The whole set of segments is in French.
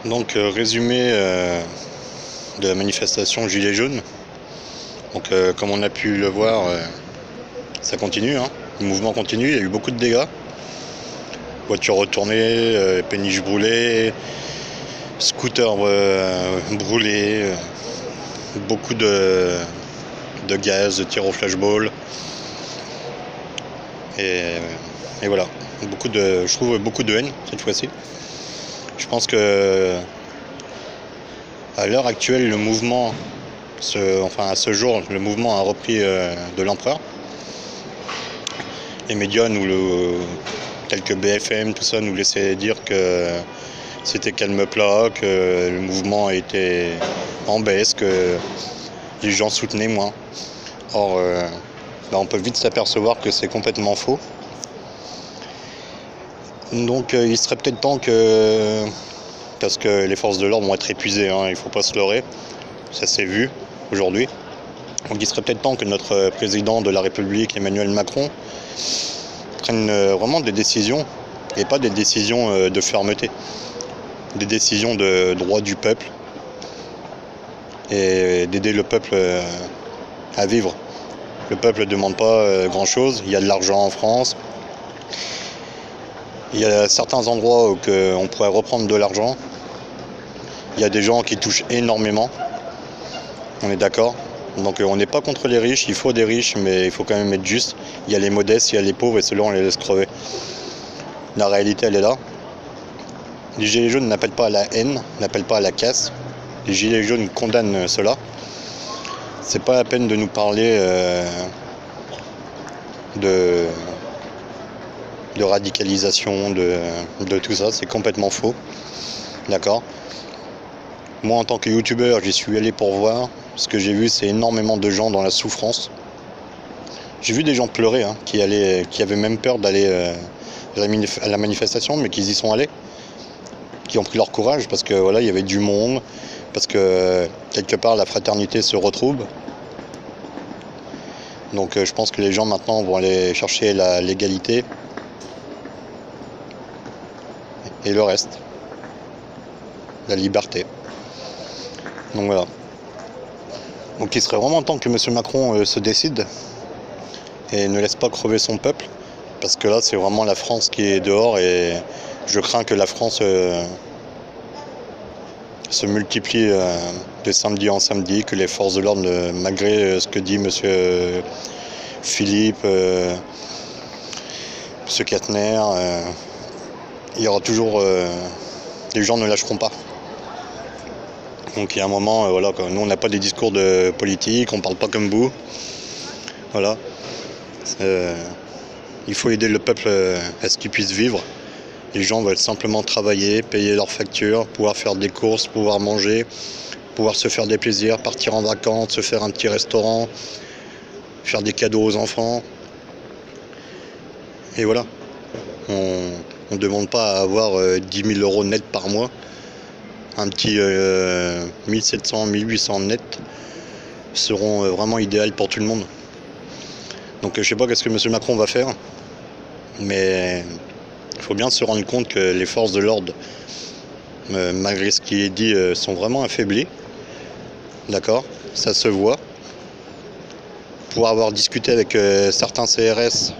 Donc résumé de la manifestation Gilets jaunes. Donc comme on a pu le voir, ça continue, hein. Le mouvement continue, il y a eu beaucoup de dégâts. Voitures retournées, péniches brûlées, scooters brûlés, beaucoup de gaz, de tirs au flashball. Et voilà, je trouve beaucoup de haine cette fois-ci. Je pense que à l'heure actuelle, le mouvement, à ce jour, le mouvement a repris de l'ampleur. Les médias, tels que BFM, tout ça, nous laissaient dire que c'était calme plat, que le mouvement était en baisse, que les gens soutenaient moins. Or, on peut vite s'apercevoir que c'est complètement faux. Donc il serait peut-être temps parce que les forces de l'ordre vont être épuisées, hein, il ne faut pas se leurrer, ça s'est vu aujourd'hui. Donc il serait peut-être temps que notre président de la République, Emmanuel Macron, prenne vraiment des décisions, et pas des décisions de fermeté, des décisions de droit du peuple, et d'aider le peuple à vivre. Le peuple ne demande pas grand-chose, il y a de l'argent en France. Il y a certains endroits où on pourrait reprendre de l'argent. Il y a des gens qui touchent énormément. On est d'accord. Donc on n'est pas contre les riches, il faut des riches, mais il faut quand même être juste. Il y a les modestes, il y a les pauvres, et ceux-là on les laisse crever. La réalité elle est là. Les gilets jaunes n'appellent pas à la haine, n'appellent pas à la casse. Les gilets jaunes condamnent cela. C'est pas la peine de nous parler de radicalisation, de tout ça, c'est complètement faux. D'accord. Moi en tant que youtubeur, j'y suis allé pour voir. Ce que j'ai vu, c'est énormément de gens dans la souffrance. J'ai vu des gens pleurer, hein, qui avaient même peur d'aller à la manifestation, mais qui y sont allés, qui ont pris leur courage parce que voilà, il y avait du monde, parce que quelque part la fraternité se retrouve. Donc je pense que les gens maintenant vont aller chercher l'égalité et le reste, la liberté. Donc voilà. Donc il serait vraiment temps que M. Macron se décide et ne laisse pas crever son peuple, parce que là c'est vraiment la France qui est dehors, et je crains que la France se multiplie de samedi en samedi, que les forces de l'ordre, malgré ce que dit M. Philippe, M. Kettner, il y aura toujours... les gens ne lâcheront pas. Donc il y a un moment, voilà, nous on n'a pas des discours de politique, on parle pas comme vous. Voilà. Il faut aider le peuple à ce qu'il puisse vivre. Les gens veulent simplement travailler, payer leurs factures, pouvoir faire des courses, pouvoir manger, pouvoir se faire des plaisirs, partir en vacances, se faire un petit restaurant, faire des cadeaux aux enfants. Et voilà. On ne demande pas à avoir 10 000 euros net par mois. Un petit 1700, 1800 net seront vraiment idéales pour tout le monde. Donc je sais pas qu'est-ce que M. Macron va faire, mais il faut bien se rendre compte que les forces de l'ordre, malgré ce qui est dit, sont vraiment affaiblies. D'accord, ça se voit. Pour avoir discuté avec certains CRS,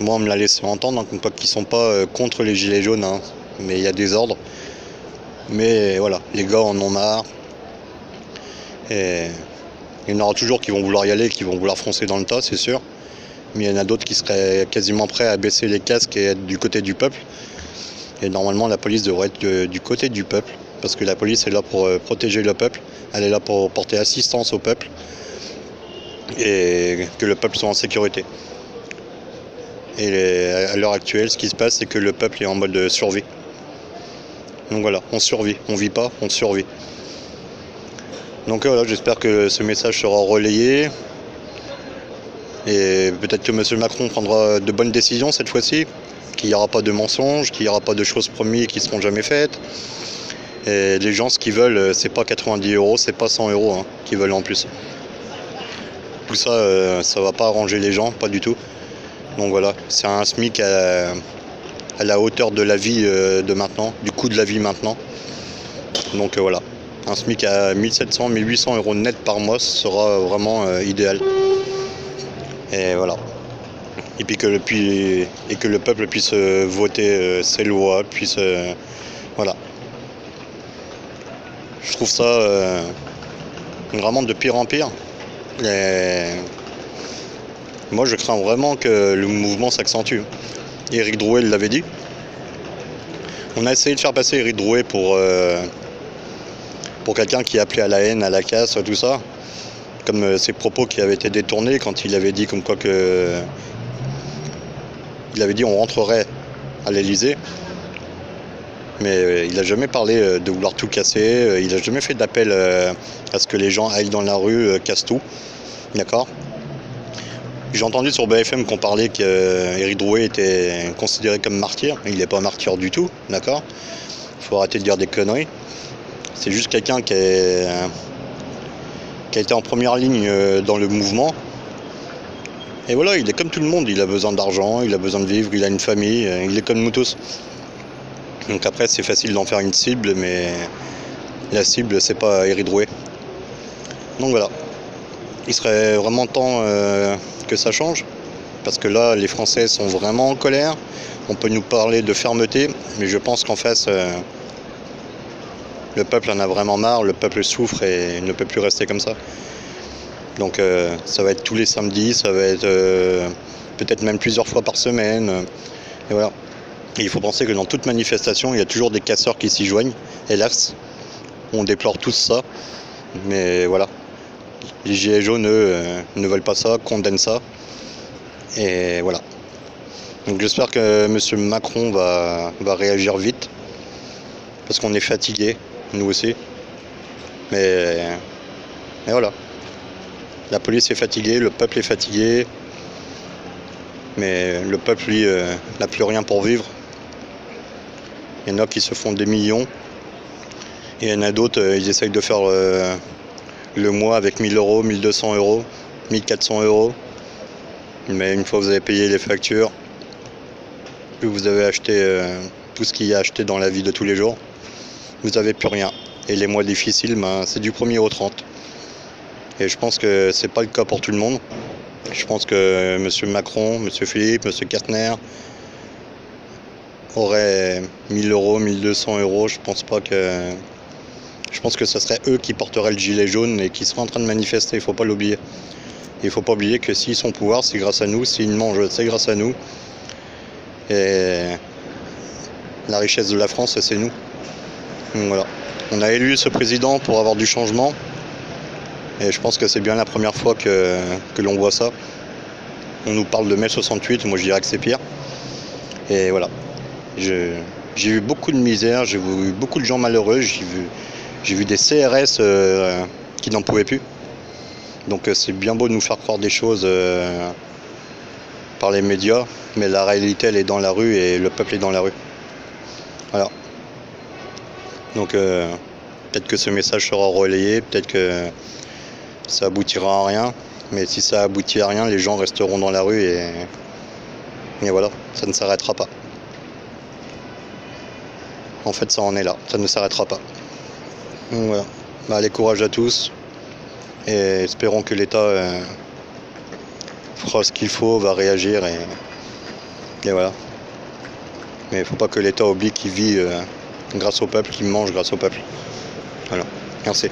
moi on me l'a laissé entendre, hein, qu'ils ne sont pas contre les gilets jaunes, hein, mais il y a des ordres. Mais voilà, les gars en ont marre. Et il y en aura toujours qui vont vouloir y aller, qui vont vouloir foncer dans le tas, c'est sûr. Mais il y en a d'autres qui seraient quasiment prêts à baisser les casques et être du côté du peuple. Et normalement, la police devrait être du côté du peuple, parce que la police est là pour protéger le peuple, elle est là pour porter assistance au peuple, et que le peuple soit en sécurité. Et à l'heure actuelle, ce qui se passe, c'est que le peuple est en mode survie. Donc voilà, on survit, on vit pas, on survit. Donc voilà, j'espère que ce message sera relayé. Et peut-être que M. Macron prendra de bonnes décisions cette fois-ci, qu'il n'y aura pas de mensonges, qu'il n'y aura pas de choses promises qui ne seront jamais faites. Et les gens, ce qu'ils veulent, c'est pas 90 euros, c'est pas 100 euros, hein, qu'ils veulent en plus. Tout ça, ça va pas arranger les gens, pas du tout. Donc voilà, c'est un SMIC à la hauteur de la vie de maintenant, du coût de la vie maintenant. Donc voilà, un SMIC à 1700, 1800 euros net par mois sera vraiment idéal. Et voilà. Et puis que le peuple puisse voter ses lois, puisse voilà. Je trouve ça vraiment de pire en pire. Et moi je crains vraiment que le mouvement s'accentue. Éric Drouet l'avait dit. On a essayé de faire passer Éric Drouet pour quelqu'un qui appelait à la haine, à la casse, tout ça. Comme ses propos qui avaient été détournés quand il avait dit comme quoi que... Il avait dit on rentrerait à l'Elysée. Mais il n'a jamais parlé de vouloir tout casser. Il n'a jamais fait d'appel à ce que les gens aillent dans la rue, cassent tout. D'accord ? J'ai entendu sur BFM qu'on parlait qu'Éric Drouet était considéré comme martyr. Il n'est pas martyr du tout, d'accord ? Il faut arrêter de dire des conneries. C'est juste quelqu'un qui a été en première ligne dans le mouvement. Et voilà, il est comme tout le monde. Il a besoin d'argent, il a besoin de vivre, il a une famille. Il est comme nous tous. Donc après, c'est facile d'en faire une cible, mais la cible, c'est pas Éric Drouet. Donc voilà. Il serait vraiment temps que ça change, parce que là, les Français sont vraiment en colère. On peut nous parler de fermeté, mais je pense qu'en face, le peuple en a vraiment marre, le peuple souffre et ne peut plus rester comme ça. Donc ça va être tous les samedis, ça va être peut-être même plusieurs fois par semaine. Et voilà. Et il faut penser que dans toute manifestation, il y a toujours des casseurs qui s'y joignent, hélas. On déplore tous ça, mais voilà. Les gilets jaunes, eux, ne veulent pas ça, condamnent ça. Et voilà. Donc j'espère que M. Macron va réagir vite. Parce qu'on est fatigués, nous aussi. Mais voilà. La police est fatiguée, le peuple est fatigué. Mais le peuple, lui, n'a plus rien pour vivre. Il y en a qui se font des millions. Et il y en a d'autres, ils essayent de faire... le mois avec 1000 euros, 1200 euros, 1400 euros. Mais une fois que vous avez payé les factures, que vous avez acheté tout ce qu'il y a acheté dans la vie de tous les jours, vous n'avez plus rien. Et les mois difficiles, c'est du 1er au 30. Et je pense que c'est pas le cas pour tout le monde. Je pense que M. Macron, M. Philippe, M. Kastner auraient 1000 euros, 1200 euros. Je pense que ce serait eux qui porteraient le gilet jaune et qui seraient en train de manifester, il ne faut pas l'oublier. Il ne faut pas oublier que s'ils sont au pouvoir, c'est grâce à nous, s'ils mangent, c'est grâce à nous. Et la richesse de la France, c'est nous. Donc voilà. On a élu ce président pour avoir du changement. Et je pense que c'est bien la première fois que l'on voit ça. On nous parle de mai 68, moi je dirais que c'est pire. Et voilà. J'ai vu beaucoup de misère, j'ai vu beaucoup de gens malheureux, j'ai vu des CRS qui n'en pouvaient plus. Donc c'est bien beau de nous faire croire des choses par les médias, mais la réalité elle est dans la rue et le peuple est dans la rue. Voilà. Donc peut-être que ce message sera relayé, peut-être que ça aboutira à rien, mais si ça aboutit à rien, les gens resteront dans la rue et voilà, ça ne s'arrêtera pas. En fait ça en est là, ça ne s'arrêtera pas. Donc voilà. Allez, courage à tous et espérons que l'État fera ce qu'il faut, va réagir et voilà. Mais il ne faut pas que l'État oublie qu'il vit grâce au peuple, qu'il mange grâce au peuple. Voilà, merci.